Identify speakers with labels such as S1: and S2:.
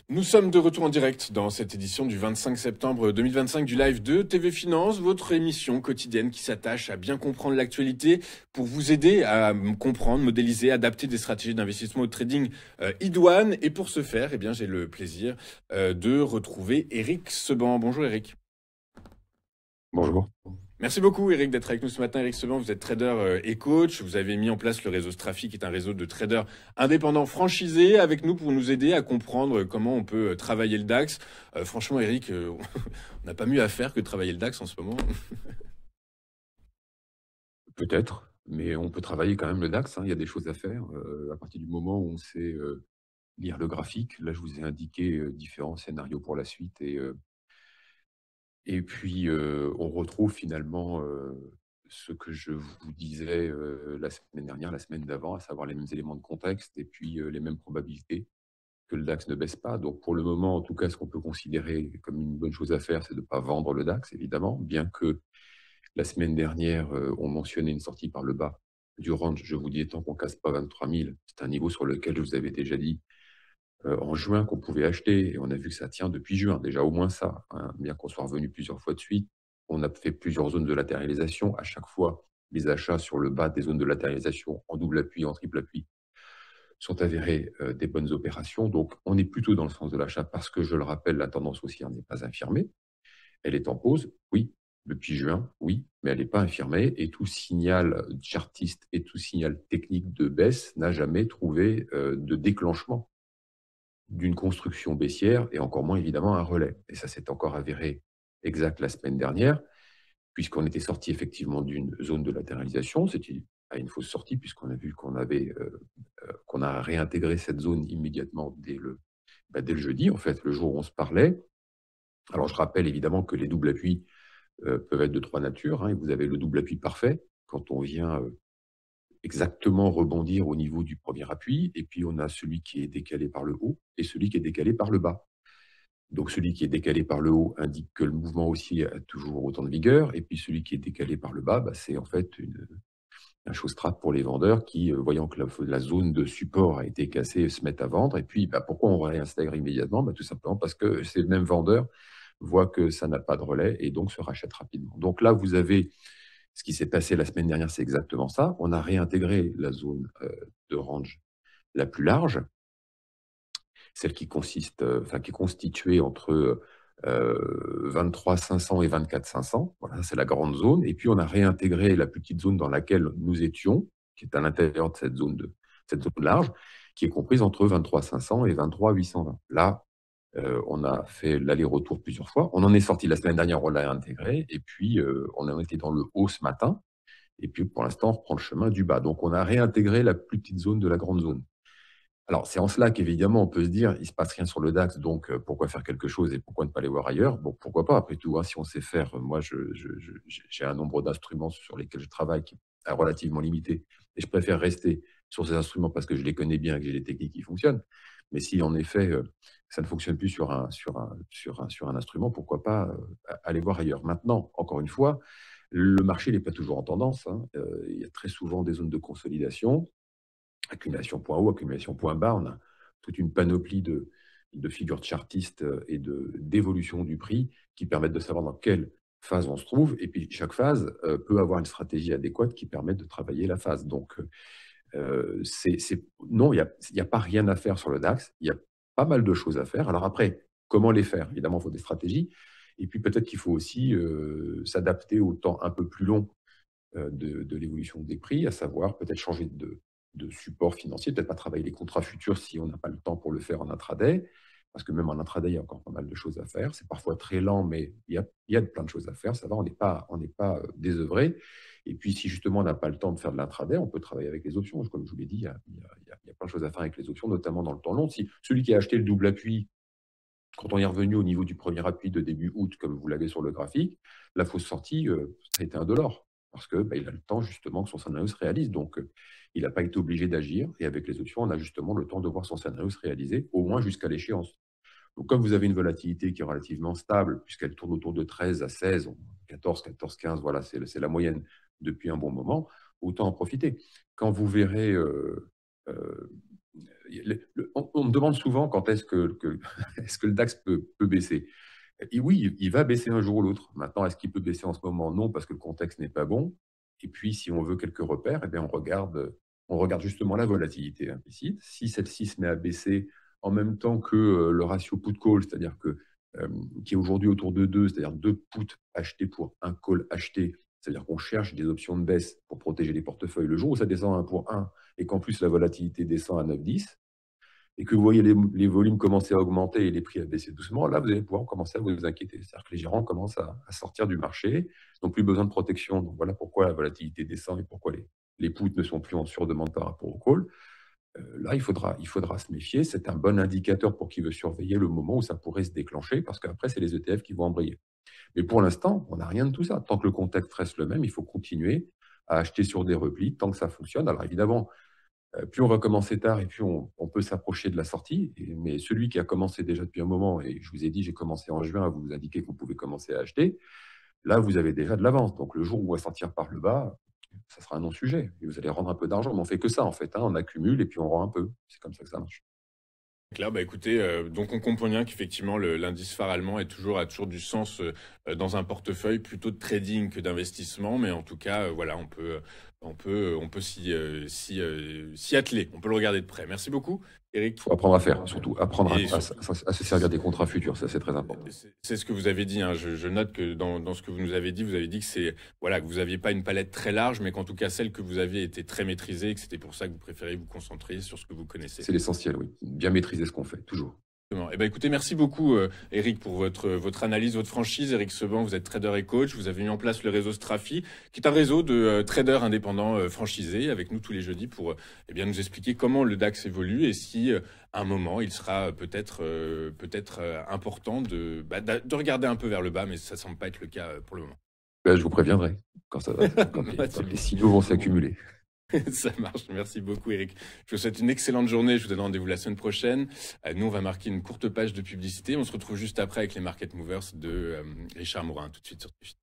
S1: Nous sommes de retour en direct dans cette édition du 25 septembre 2025 du live de TV Finance, votre émission quotidienne qui s'attache à bien comprendre l'actualité pour vous aider à comprendre, modéliser, adapter des stratégies d'investissement au trading idoine. Et pour ce faire, eh bien, j'ai le plaisir de retrouver Eric Seban. Bonjour Eric.
S2: Bonjour.
S1: Merci beaucoup Eric d'être avec nous ce matin. Eric Seban, vous êtes trader et coach. Vous avez mis en place le réseau Strafi, qui est un réseau de traders indépendants franchisés avec nous pour nous aider à comprendre comment on peut travailler le DAX. Franchement Eric, on n'a pas mieux à faire que de travailler le DAX en ce moment.
S2: Peut-être, mais on peut travailler quand même le DAX, hein, il y a des choses à faire. À partir du moment où on sait lire le graphique, là je vous ai indiqué différents scénarios pour la suite. Et puis on retrouve finalement ce que je vous disais la semaine dernière, la semaine d'avant, à savoir les mêmes éléments de contexte et puis les mêmes probabilités que le DAX ne baisse pas. Donc pour le moment, en tout cas, ce qu'on peut considérer comme une bonne chose à faire, c'est de ne pas vendre le DAX, évidemment, bien que la semaine dernière, on mentionnait une sortie par le bas du range. Je vous dis, tant qu'on ne casse pas 23 000, c'est un niveau sur lequel je vous avais déjà dit en juin qu'on pouvait acheter. Et on a vu que ça tient depuis juin, déjà au moins ça, hein, bien qu'on soit revenu plusieurs fois de suite. On a fait plusieurs zones de latéralisation. À chaque fois, les achats sur le bas des zones de latéralisation en double appui, en triple appui, sont avérés des bonnes opérations. Donc, on est plutôt dans le sens de l'achat parce que, je le rappelle, la tendance haussière n'est pas infirmée. Elle est en pause, oui, depuis juin, oui, mais elle n'est pas infirmée. Et tout signal chartiste et tout signal technique de baisse n'a jamais trouvé de déclenchement d'une construction baissière et encore moins évidemment un relais. Et ça s'est encore avéré exact la semaine dernière, puisqu'on était sorti effectivement d'une zone de latéralisation. C'était à une fausse sortie, puisqu'on a vu qu'on a réintégré cette zone immédiatement dès le jeudi, en fait, le jour où on se parlait. Alors, je rappelle évidemment que les doubles appuis peuvent être de trois natures, hein, et vous avez le double appui parfait, quand on vient exactement rebondir au niveau du premier appui, et puis on a celui qui est décalé par le haut et celui qui est décalé par le bas. Donc celui qui est décalé par le haut indique que le mouvement haussier a toujours autant de vigueur, et puis celui qui est décalé par le bas, bah, c'est en fait un short pour les vendeurs qui, voyant que la zone de support a été cassée, se mettent à vendre. Et puis, bah, pourquoi on réintègre immédiatement? Bah, tout simplement parce que ces mêmes vendeurs voient que ça n'a pas de relais et donc se rachètent rapidement. Donc là, vous avez ce qui s'est passé la semaine dernière, c'est exactement ça. On a réintégré la zone de range la plus large, celle qui qui est constituée entre 23 500 et 24 500. Voilà, c'est la grande zone. Et puis, on a réintégré la petite zone dans laquelle nous étions, qui est à l'intérieur de cette zone large, qui est comprise entre 23 500 et 23 820. Là, on a fait l'aller-retour plusieurs fois. On en est sorti la semaine dernière, on l'a intégré. Et puis, on en était dans le haut ce matin. Et puis, pour l'instant, on reprend le chemin du bas. Donc, on a réintégré la plus petite zone de la grande zone. Alors, c'est en cela qu'évidemment, on peut se dire, il ne se passe rien sur le DAX, donc pourquoi faire quelque chose et pourquoi ne pas aller voir ailleurs? Bon, pourquoi pas, après tout, hein, si on sait faire. Moi, j'ai un nombre d'instruments sur lesquels je travaille qui est relativement limité, et je préfère rester sur ces instruments parce que je les connais bien et que j'ai des techniques qui fonctionnent. Mais si, en effet, ça ne fonctionne plus sur un instrument, pourquoi pas aller voir ailleurs? Maintenant, encore une fois, le marché n'est pas toujours en tendance, hein. Il y a très souvent des zones de consolidation, accumulation point haut, accumulation point bas. On a toute une panoplie de figures chartistes et d'évolution du prix qui permettent de savoir dans quelle phase on se trouve. Et puis, chaque phase peut avoir une stratégie adéquate qui permet de travailler la phase. Donc, non, il y a pas rien à faire sur le DAX. Il y a pas mal de choses à faire. Alors après, comment les faire? Évidemment, il faut des stratégies. Et puis, peut-être qu'il faut aussi s'adapter au temps un peu plus long de l'évolution des prix, à savoir peut-être changer de support financier, peut-être pas travailler les contrats futurs si on n'a pas le temps pour le faire en intraday, parce que même en intraday, il y a encore pas mal de choses à faire. C'est parfois très lent, mais il y a plein de choses à faire. Ça va, on n'est pas désœuvré. Et puis, si justement on n'a pas le temps de faire de l'intraday, on peut travailler avec les options. Comme je vous l'ai dit, il y a plein de choses à faire avec les options, notamment dans le temps long. Si celui qui a acheté le double appui, quand on est revenu au niveau du premier appui de début août, comme vous l'avez sur le graphique, la fausse sortie, ça a été $1. Parce que il a le temps justement que son scénario se réalise. Donc, il n'a pas été obligé d'agir. Et avec les options, on a justement le temps de voir son scénario se réaliser, au moins jusqu'à l'échéance. Donc, comme vous avez une volatilité qui est relativement stable, puisqu'elle tourne autour de 13 à 16, 14, 14, 15, voilà, c'est la moyenne depuis un bon moment, autant en profiter. Quand vous verrez On me demande souvent quand est-ce est-ce que le DAX peut baisser. Et oui, il va baisser un jour ou l'autre. Maintenant, est-ce qu'il peut baisser en ce moment? Non, parce que le contexte n'est pas bon. Et puis, si on veut quelques repères, eh bien, on regarde justement la volatilité implicite. Si celle-ci se met à baisser en même temps que le ratio put-call, c'est-à-dire qui est aujourd'hui autour de 2, c'est-à-dire 2 puts achetés pour un call acheté, c'est-à-dire qu'on cherche des options de baisse pour protéger les portefeuilles. Le jour où ça descend à 1 pour 1 et qu'en plus la volatilité descend à 9,10, et que vous voyez les volumes commencer à augmenter et les prix à baisser doucement, là, vous allez pouvoir commencer à vous inquiéter. C'est-à-dire que les gérants commencent à sortir du marché, ils n'ont plus besoin de protection. Donc voilà pourquoi la volatilité descend et pourquoi les puts ne sont plus en surdemande par rapport au call. Là, il faudra se méfier. C'est un bon indicateur pour qui veut surveiller le moment où ça pourrait se déclencher, parce qu'après, c'est les ETF qui vont embrayer. Mais pour l'instant, on n'a rien de tout ça. Tant que le contexte reste le même, il faut continuer à acheter sur des replis tant que ça fonctionne. Alors évidemment, plus on va commencer tard et plus on peut s'approcher de la sortie. Mais celui qui a commencé déjà depuis un moment, et je vous ai dit, j'ai commencé en juin à vous indiquer que vous pouvez commencer à acheter, là, vous avez déjà de l'avance. Donc le jour où on va sortir par le bas, ça sera un non-sujet. Et vous allez rendre un peu d'argent. Mais on fait que ça, en fait. Hein. On accumule et puis on rend un peu. C'est comme ça que ça marche.
S1: Là, bah écoutez, donc on comprend bien qu'effectivement l'indice phare allemand a toujours du sens dans un portefeuille plutôt de trading que d'investissement, mais en tout cas, voilà, on peut s'y atteler, on peut le regarder de près. Merci beaucoup, Eric.
S2: Il faut apprendre à faire, surtout apprendre à se servir des contrats futurs, ça c'est très important.
S1: C'est ce que vous avez dit, hein. Je note que dans ce que vous nous avez dit que c'est voilà que vous n'aviez pas une palette très large, mais qu'en tout cas celle que vous aviez était très maîtrisée, et que c'était pour ça que vous préférez vous concentrer sur ce que vous connaissez.
S2: C'est l'essentiel, oui. Bien maîtriser ce qu'on fait, toujours.
S1: Eh ben, écoutez, merci beaucoup, Eric, pour votre analyse, votre franchise. Eric Seban, vous êtes trader et coach. Vous avez mis en place le réseau Strafi, qui est un réseau de traders indépendants franchisés, avec nous tous les jeudis pour eh bien nous expliquer comment le DAX évolue et si à un moment il sera peut-être important de regarder un peu vers le bas, mais ça semble pas être le cas pour le moment.
S2: Ben, je vous préviendrai quand les signaux vont s'accumuler.
S1: Ça marche. Merci beaucoup, Eric. Je vous souhaite une excellente journée. Je vous donne rendez-vous la semaine prochaine. Nous, on va marquer une courte page de publicité. On se retrouve juste après avec les Market Movers de Richard Morin. Tout de suite sur Twitch.